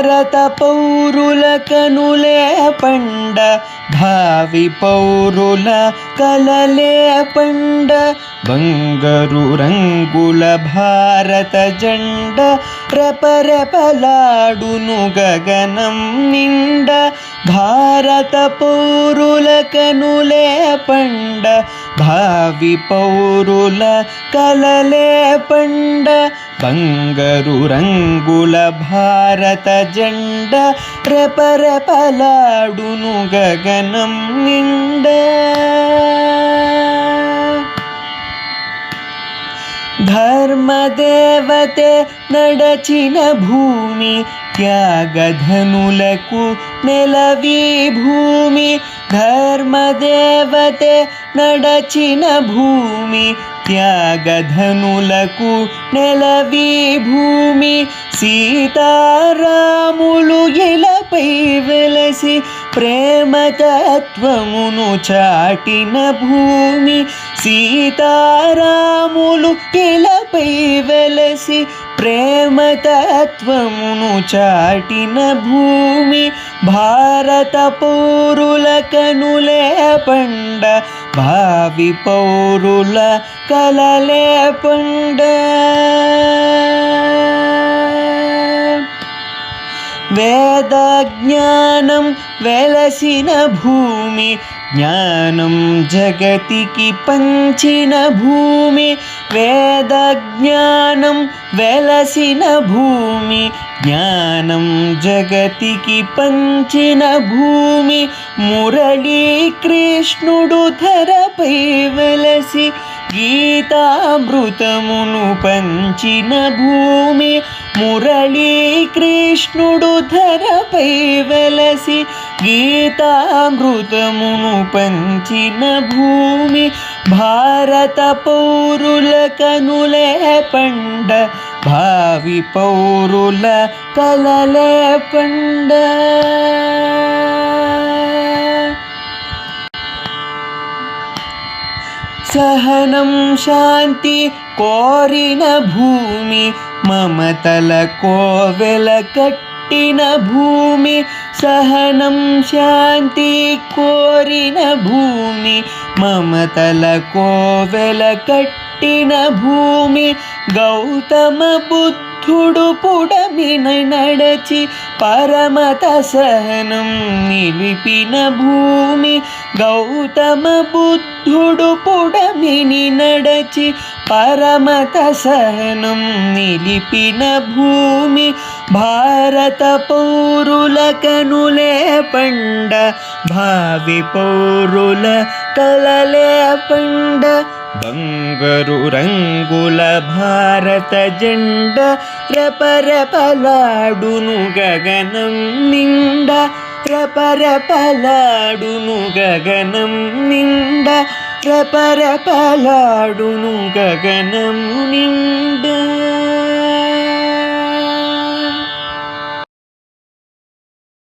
భారత పౌరుల కనులే పండ భావి పౌరుల కలలే పండ బంగారు రంగుల భారత జెండ రెపరెపలాడును గగనం నిండ భారత పౌరుల కనులే పండ భావి పౌరుల కలలే పండ బంగారు రంగుల భారత జెండ రెపరెపలాడును గగనం నిండ ధర్మదేవతే నడచిన భూమి త్యాగధనులకు నెలవి భూమి ధర్మదేవతే నడచిన భూమి త్యాగధనులకు నెలవి భూమి సీతారాములు ఇలపై వెలసి ప్రేమతత్వమును చాటిన భూమి సీతారాములు ఇలపై వెలసి ప్రేమతత్వమును చాటిన భూమి భారత పౌరుల కనులే పండ భావి పౌరుల కలలే పండ వేద జ్ఞానం వెలసిన భూమి జ్ఞానం జగతికి పంచిన భూమి వేద జ్ఞానం వెలసిన భూమి జ్ఞానం జగతికి పంచిన భూమి మురళీ కృష్ణుడు ధరపై వెలసి గీతామృతమును పంచిన భూమి మురళీ కృష్ణుడు ధరపై వెలసి గీతామృతమును పంచిన భూమి భారత పౌరుల కనులే పండ భావి పౌరుల కలలే పండ సహనం శాంతి కోరిన భూమి మమతల కోవెల కట్టిన భూమి సహనం శాంతి కోరిన భూమి మమతల కోవెల కట్టిన భూమి గౌతమ బుద్ధుడు పుడమిన నడచి పరమత సహనం నిలిపిన భూమి గౌతమ బుద్ధుడు పుడమిని నడచి పరమత సహనం నిలిపిన భూమి భారత పౌరుల కనులే పండ భావి పౌరుల కలలే పండ బంగారు రంగుల భారత జెండ రెపరెపలాడును గగనం నిండ రెపరెపలాడును గగనం నిండ రెపరెపలాడును గగనం నిండ